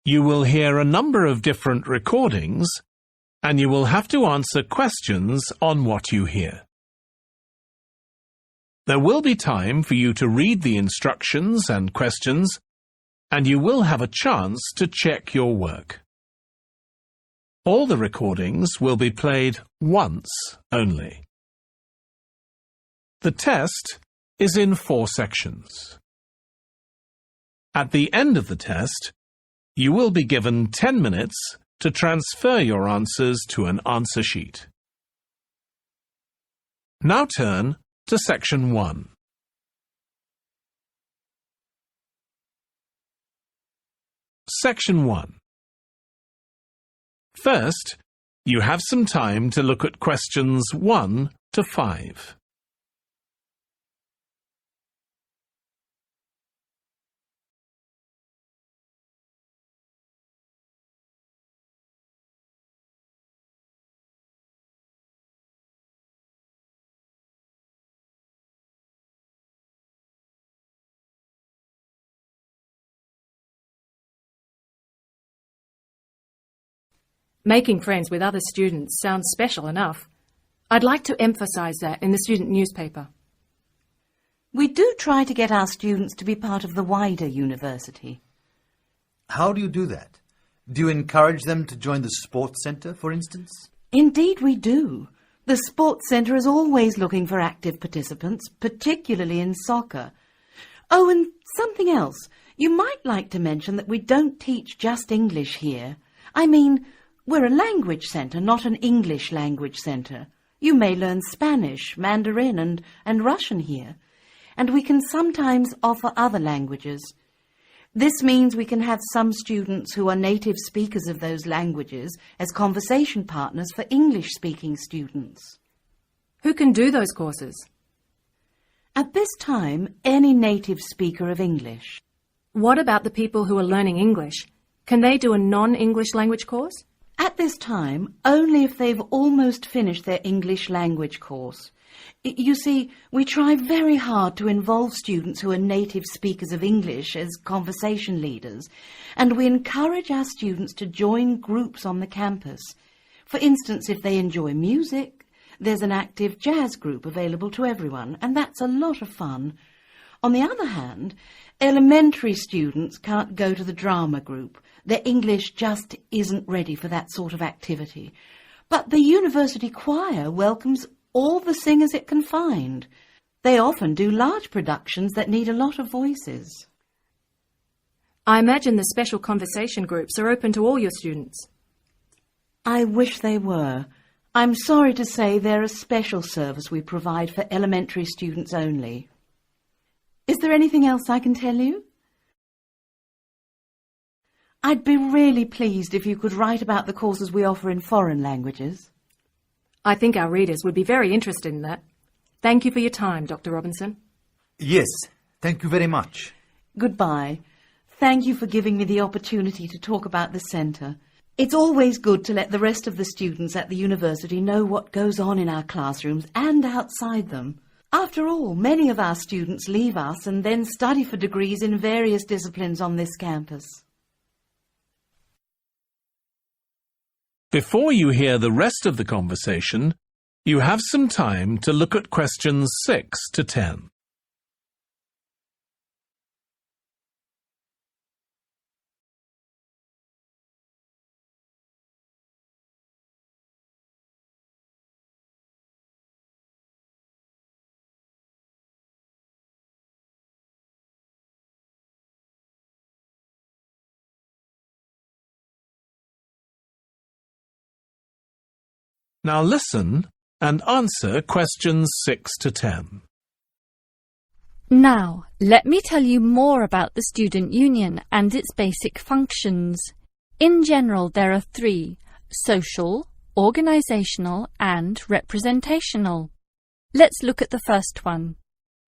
You will hear a number of different recordings, and you will have to answer questions on what you hear. There will be time for you to read the instructions and questions, and you will have a chance to check your work. All the recordings will be played once only. The test is in 4 sections. At the end of the test, you will be given 10 minutes to transfer your answers to an answer sheet. Now turn to Section 1. Section 1. First, you have some time to look at questions 1 to 5. Making friends with other students sounds special enough. I'd like to emphasise that in the student newspaper. We do try to get our students to be part of the wider university. How do you do that? Do you encourage them to join the sports centre, for instance? Indeed we do. The sports centre is always looking for active participants, particularly in soccer. Oh, and something else. You might like to mention that we don't teach just English here. I mean, we're a language centre, not an English language centre. You may learn Spanish, Mandarin and Russian here, and we can sometimes offer other languages. This means we can have some students who are native speakers of those languages as conversation partners for English-speaking students. Who can do those courses? At this time, any native speaker of English. What about the people who are learning English? Can they do a non-English language course? At this time, only if they've almost finished their English language course. You see, we try very hard to involve students who are native speakers of English as conversation leaders, and we encourage our students to join groups on the campus. For instance, if they enjoy music, there's an active jazz group available to everyone, and that's a lot of fun. On the other hand, elementary students can't go to the drama group. Their English just isn't ready for that sort of activity. But the university choir welcomes all the singers it can find. They often do large productions that need a lot of voices. I imagine the special conversation groups are open to all your students. I wish they were. I'm sorry to say they're a special service we provide for elementary students only. Is there anything else I can tell you? I'd be really pleased if you could write about the courses we offer in foreign languages. I think our readers would be very interested in that. Thank you for your time, Dr. Robinson. Yes, thank you very much. Goodbye. Thank you for giving me the opportunity to talk about the centre. It's always good to let the rest of the students at the university know what goes on in our classrooms and outside them. After all, many of our students leave us and then study for degrees in various disciplines on this campus. Before you hear the rest of the conversation, you have some time to look at questions 6 to 10. Now listen and answer questions 6 to 10. Now, let me tell you more about the Student Union and its basic functions. In general, there are 3: social, organisational and representational. Let's look at the first one.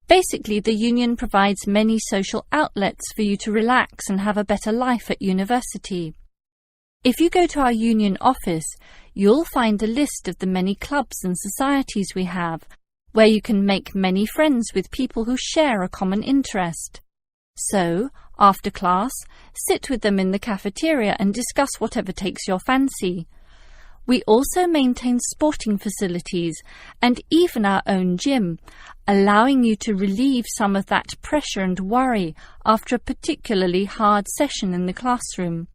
Basically, the union provides many social outlets for you to relax and have a better life at university. If you go to our union office, you'll find a list of the many clubs and societies we have, where you can make many friends with people who share a common interest. So, After class, sit with them in the cafeteria and discuss whatever takes your fancy. We also maintain sporting facilities and even our own gym, allowing you to relieve some of that pressure and worry after a particularly hard session in the classroom.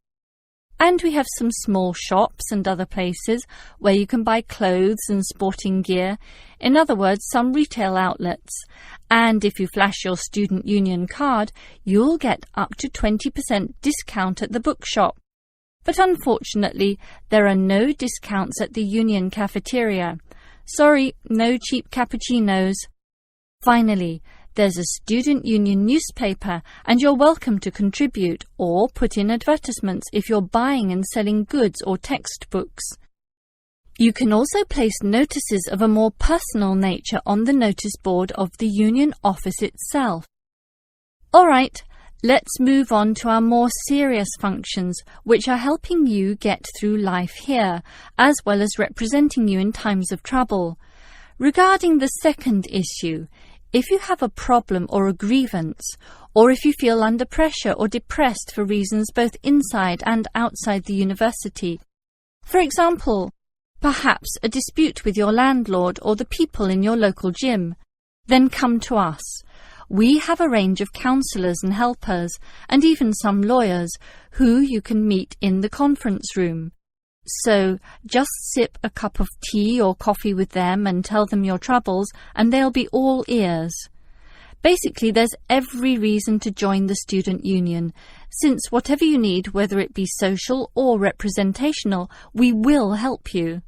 And we have some small shops and other places where you can buy clothes and sporting gear, in other words, some retail outlets. And if you flash your student union card, you'll get up to 20% discount at the bookshop. But unfortunately, there are no discounts at the union cafeteria. Sorry, no cheap cappuccinos. Finally, there's a student union newspaper, and you're welcome to contribute or put in advertisements if you're buying and selling goods or textbooks. You can also place notices of a more personal nature on the notice board of the union office itself. All right, let's move on to our more serious functions, which are helping you get through life here, as well as representing you in times of trouble. Regarding the second issue, if you have a problem or a grievance, or if you feel under pressure or depressed for reasons both inside and outside the university, for example, perhaps a dispute with your landlord or the people in your local gym, then come to us. We have a range of counsellors and helpers, and even some lawyers, who you can meet in the conference room. So just sip a cup of tea or coffee with them and tell them your troubles, and they'll be all ears. Basically, there's every reason to join the student union, since whatever you need, whether it be social or representational, we will help you.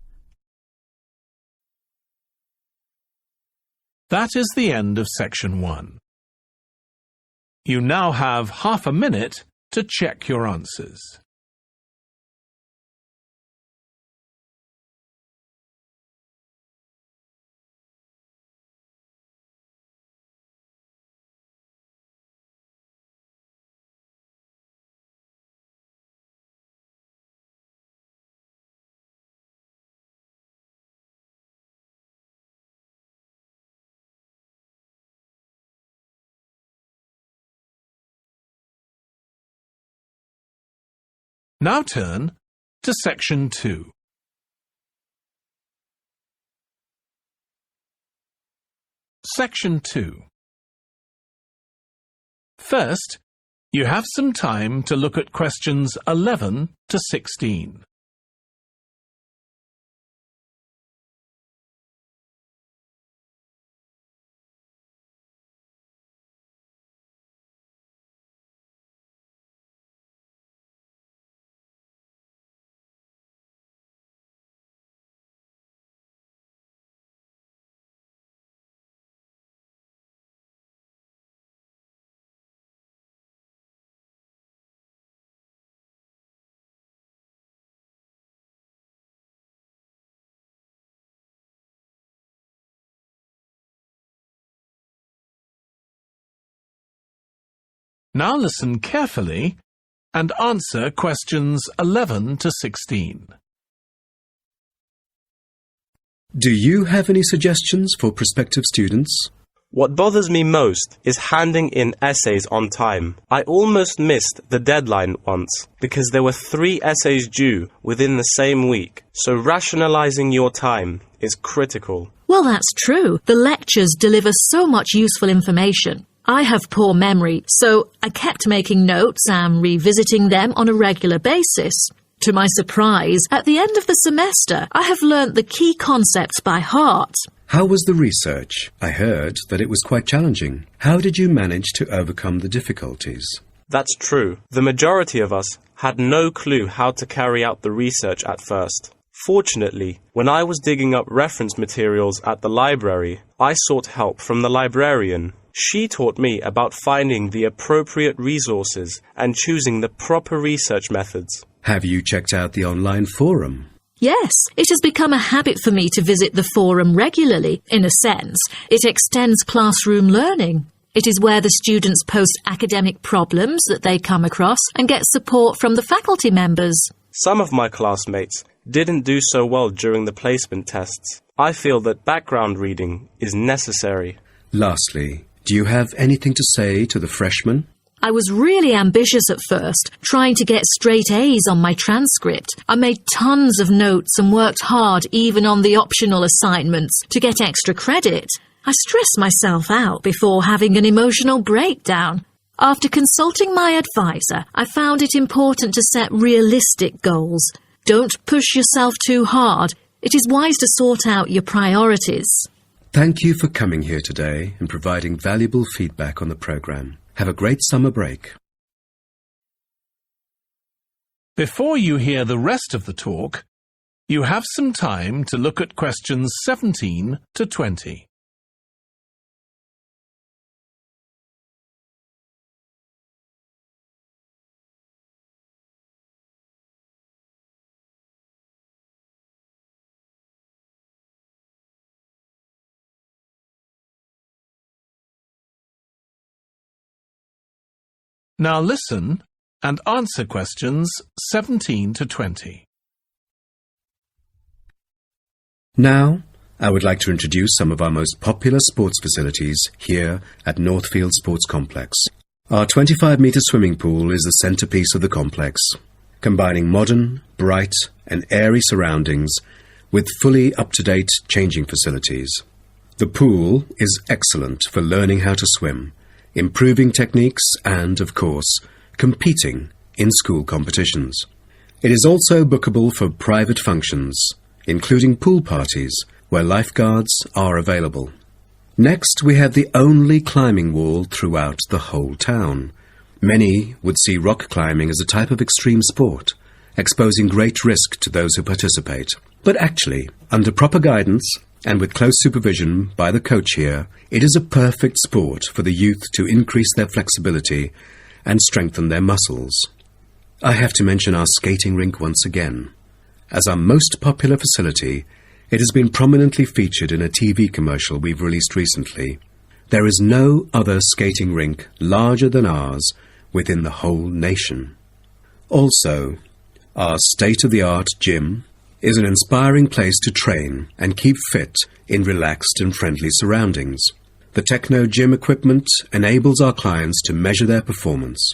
That is the end of section 1. You now have half a minute to check your answers. Now turn to section 2. Section 2. First, you have some time to look at questions 11 to 16. Now listen carefully and answer questions 11 to 16. Do you have any suggestions for prospective students? What bothers me most is handing in essays on time. I almost missed the deadline once because there were 3 essays due within the same week. So rationalizing your time is critical. Well, that's true. The lectures deliver so much useful information. I have poor memory, so I kept making notes and revisiting them on a regular basis. To my surprise, at the end of the semester, I have learnt the key concepts by heart. How was the research? I heard that it was quite challenging. How did you manage to overcome the difficulties? That's true. The majority of us had no clue how to carry out the research at first. Fortunately, when I was digging up reference materials at the library, I sought help from the librarian. She taught me about finding the appropriate resources and choosing the proper research methods. Have you checked out the online forum? Yes, it has become a habit for me to visit the forum regularly. In a sense, it extends classroom learning. It is where the students post academic problems that they come across and get support from the faculty members. Some of my classmates didn't do so well during the placement tests. I feel that background reading is necessary. Lastly, do you have anything to say to the freshmen? I was really ambitious at first, trying to get straight A's on my transcript. I made tons of notes and worked hard even on the optional assignments to get extra credit. I stressed myself out before having an emotional breakdown. After consulting my advisor, I found it important to set realistic goals. Don't push yourself too hard. It is wise to sort out your priorities. Thank you for coming here today and providing valuable feedback on the programme. Have a great summer break. Before you hear the rest of the talk, you have some time to look at questions 17 to 20. Now listen and answer questions 17 to 20. Now, I would like to introduce some of our most popular sports facilities here at Northfield Sports Complex. Our 25-metre swimming pool is the centrepiece of the complex, combining modern, bright and airy surroundings with fully up-to-date changing facilities. The pool is excellent for learning how to swim, improving techniques and, of course, competing in school competitions. It is also bookable for private functions, including pool parties, where lifeguards are available. Next, we have the only climbing wall throughout the whole town. Many would see rock climbing as a type of extreme sport, exposing great risk to those who participate. But actually, under proper guidance, and with close supervision by the coach here, it is a perfect sport for the youth to increase their flexibility and strengthen their muscles. I have to mention our skating rink once again. As our most popular facility, it has been prominently featured in a TV commercial we've released recently. There is no other skating rink larger than ours within the whole nation. Also, our state-of-the-art gym is an inspiring place to train and keep fit in relaxed and friendly surroundings. The Techno gym equipment enables our clients to measure their performance.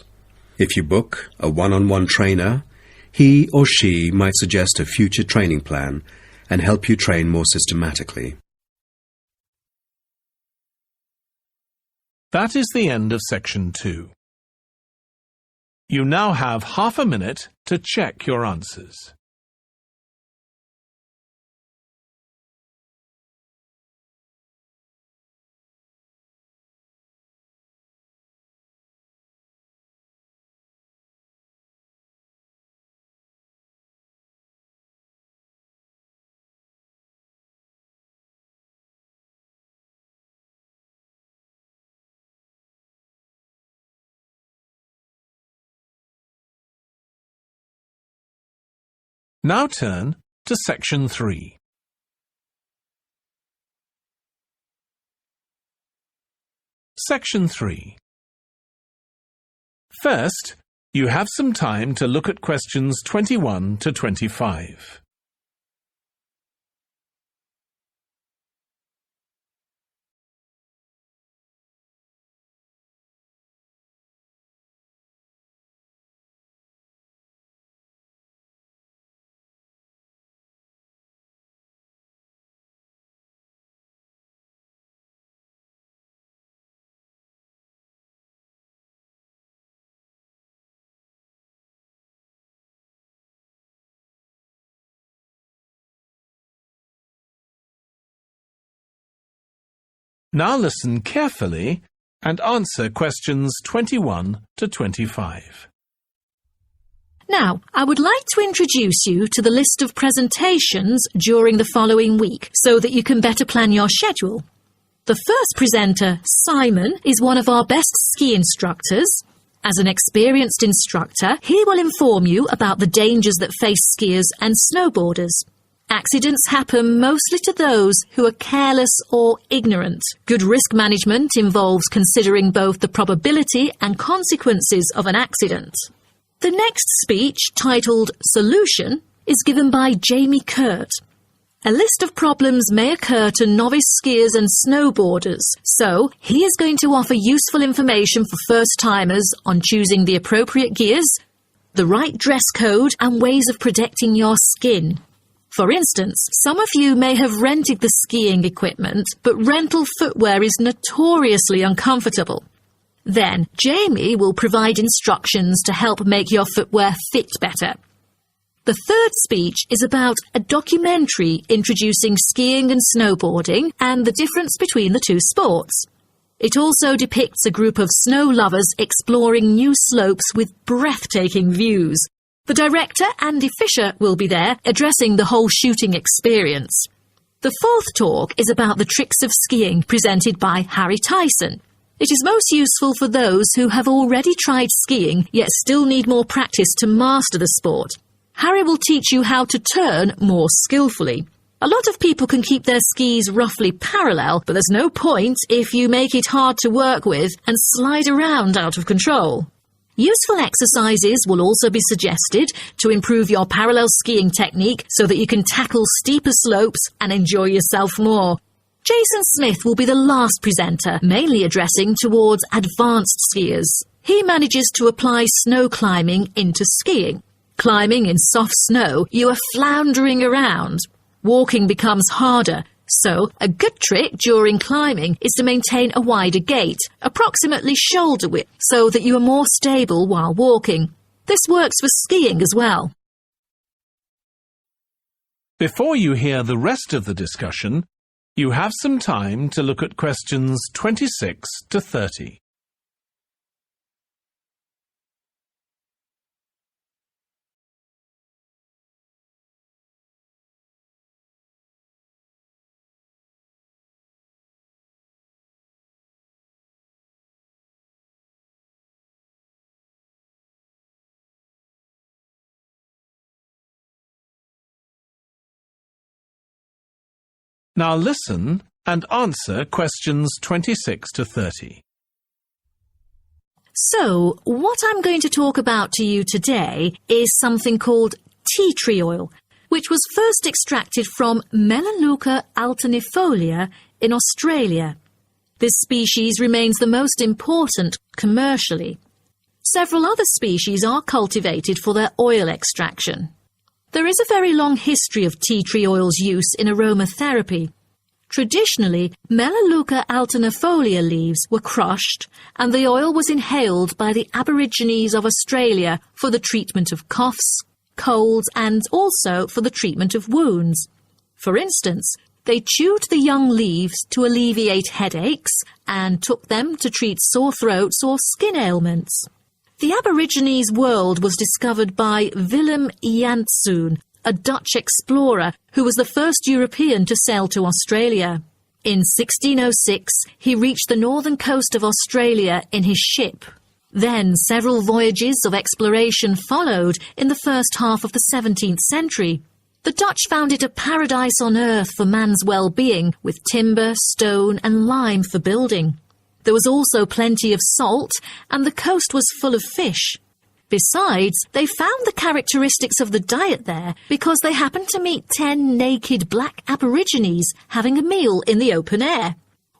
If you book a one-on-one trainer, he or she might suggest a future training plan and help you train more systematically. That is the end of section 2. You now have half a minute to check your answers. Now turn to section 3. Section 3. First, you have some time to look at questions 21 to 25. Now listen carefully and answer questions 21 to 25. Now, I would like to introduce you to the list of presentations during the following week so that you can better plan your schedule. The first presenter, Simon, is one of our best ski instructors. As an experienced instructor, he will inform you about the dangers that face skiers and snowboarders. Accidents happen mostly to those who are careless or ignorant. Good risk management involves considering both the probability and consequences of an accident. The next speech, titled Solution, is given by Jamie Kurt. A list of problems may occur to novice skiers and snowboarders, so he is going to offer useful information for first-timers on choosing the appropriate gears, the right dress code and ways of protecting your skin. For instance, some of you may have rented the skiing equipment, but rental footwear is notoriously uncomfortable. Then, Jamie will provide instructions to help make your footwear fit better. The third speech is about a documentary introducing skiing and snowboarding and the difference between the two sports. It also depicts a group of snow lovers exploring new slopes with breathtaking views. The director, Andy Fisher, will be there, addressing the whole shooting experience. The fourth talk is about the tricks of skiing, presented by Harry Tyson. It is most useful for those who have already tried skiing, yet still need more practice to master the sport. Harry will teach you how to turn more skillfully. A lot of people can keep their skis roughly parallel, but there's no point if you make it hard to work with and slide around out of control. Useful exercises will also be suggested to improve your parallel skiing technique so that you can tackle steeper slopes and enjoy yourself more. Jason Smith will be the last presenter, mainly addressing towards advanced skiers. He manages to apply snow climbing into skiing. Climbing in soft snow, you are floundering around. Walking becomes harder, so a good trick during climbing is to maintain a wider gait, approximately shoulder width, so that you are more stable while walking. This works for skiing as well. Before you hear the rest of the discussion, you have some time to look at questions 26 to 30. Now listen and answer questions 26 to 30. So, what I'm going to talk about to you today is something called tea tree oil, which was first extracted from Melaleuca alternifolia in Australia. This species remains the most important commercially. Several other species are cultivated for their oil extraction. There is a very long history of tea tree oil's use in aromatherapy. Traditionally, Melaleuca alternifolia leaves were crushed and the oil was inhaled by the Aborigines of Australia for the treatment of coughs, colds and also for the treatment of wounds. For instance, they chewed the young leaves to alleviate headaches and took them to treat sore throats or skin ailments. The Aborigines world was discovered by Willem Janszoon, a Dutch explorer who was the first European to sail to Australia. In 1606, he reached the northern coast of Australia in his ship. Then several voyages of exploration followed in the first half of the 17th century. The Dutch found it a paradise on earth for man's well-being, with timber, stone and lime for building. There was also plenty of salt, and the coast was full of fish. Besides, they found the characteristics of the diet there because they happened to meet 10 naked black Aborigines having a meal in the open air.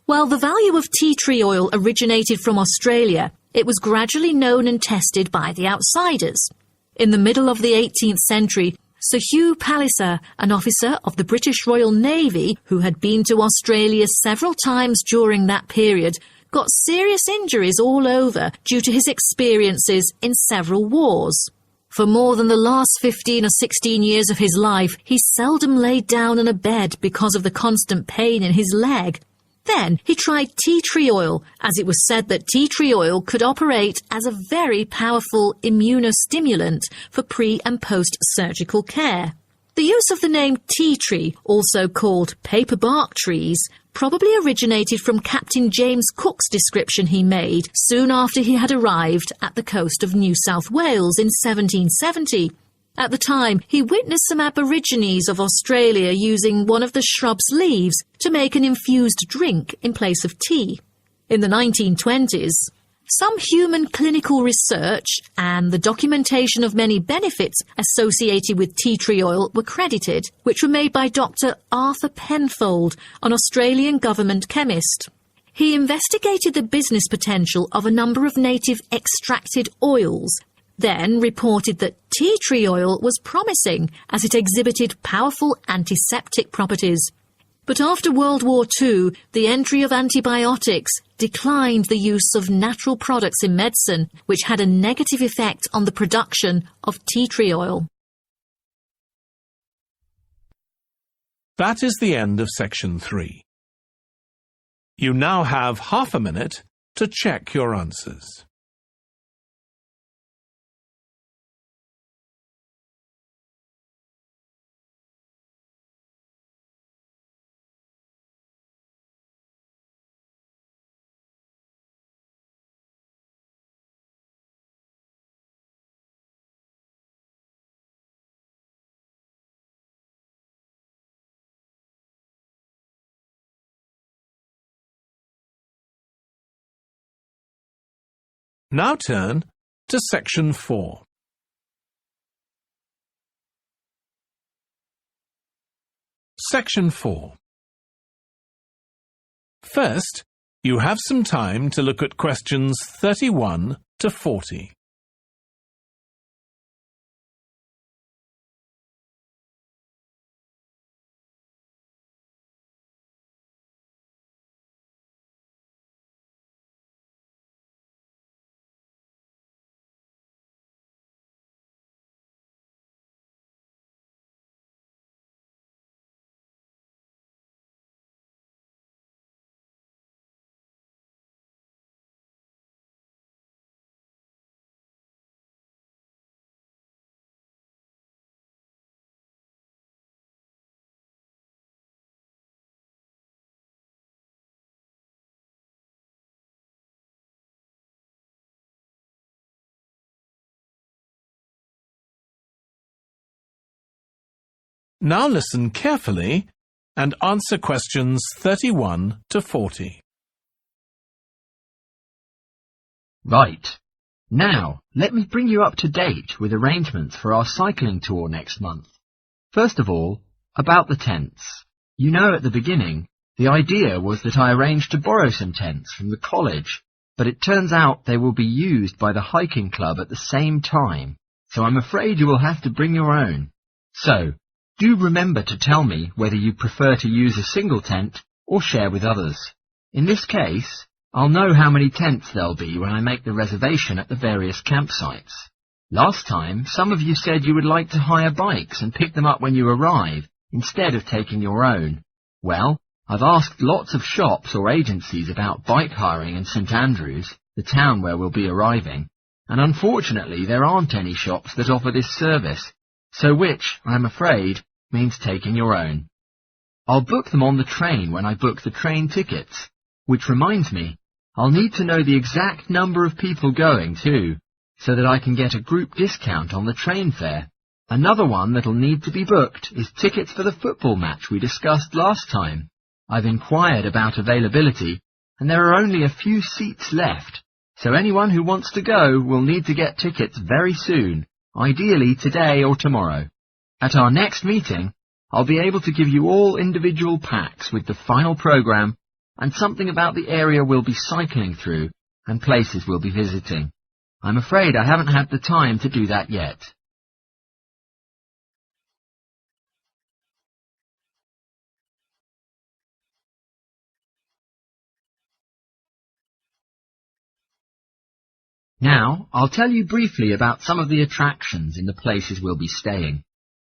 While the value of tea tree oil originated from Australia, it was gradually known and tested by the outsiders. In the middle of the 18th century, Sir Hugh Palliser, an officer of the British Royal Navy who had been to Australia several times during that period, got serious injuries all over due to his experiences in several wars. For more than the last 15 or 16 years of his life, he seldom laid down on a bed because of the constant pain in his leg. Then he tried tea tree oil, as it was said that tea tree oil could operate as a very powerful immunostimulant for pre- and post-surgical care. The use of the name tea tree, also called paper bark trees, probably originated from Captain James Cook's description he made soon after he had arrived at the coast of New South Wales in 1770. At the time, he witnessed some Aborigines of Australia using one of the shrub's leaves to make an infused drink in place of tea. In the 1920s, Some human clinical research and the documentation of many benefits associated with tea tree oil were credited, which were made by Dr. Arthur Penfold, an Australian government chemist. He investigated the business potential of a number of native extracted oils, then reported that tea tree oil was promising as it exhibited powerful antiseptic properties. But after World War II, the entry of antibiotics declined the use of natural products in medicine, which had a negative effect on the production of tea tree oil. That is the end of section 3. You now have half a minute to check your answers. Now turn to section 4. Section 4. First, you have some time to look at questions 31 to 40. Now listen carefully and answer questions 31 to 40. Right. Now, let me bring you up to date with arrangements for our cycling tour next month. First of all, about the tents. You know, at the beginning, the idea was that I arranged to borrow some tents from the college, but it turns out they will be used by the hiking club at the same time, so I'm afraid you will have to bring your own. So, do remember to tell me whether you prefer to use a single tent or share with others. In this case, I'll know how many tents there'll be when I make the reservation at the various campsites. Last time, some of you said you would like to hire bikes and pick them up when you arrive, instead of taking your own. Well, I've asked lots of shops or agencies about bike hiring in St Andrews, the town where we'll be arriving, and unfortunately there aren't any shops that offer this service, so which, I'm afraid, means taking your own. I'll book them on the train when I book the train tickets, which reminds me, I'll need to know the exact number of people going too, so that I can get a group discount on the train fare. Another one that'll need to be booked is tickets for the football match we discussed last time. I've inquired about availability, and there are only a few seats left, so anyone who wants to go will need to get tickets very soon, ideally today or tomorrow. At our next meeting, I'll be able to give you all individual packs with the final program and something about the area we'll be cycling through and places we'll be visiting. I'm afraid I haven't had the time to do that yet. Now, I'll tell you briefly about some of the attractions in the places we'll be staying.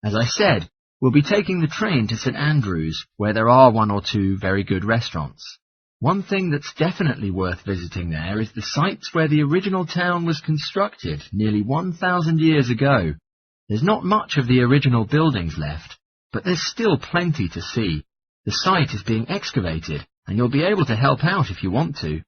As I said, we'll be taking the train to St Andrews, where there are 1 or 2 very good restaurants. One thing that's definitely worth visiting there is the sites where the original town was constructed nearly 1,000 years ago. There's not much of the original buildings left, but there's still plenty to see. The site is being excavated, and you'll be able to help out if you want to.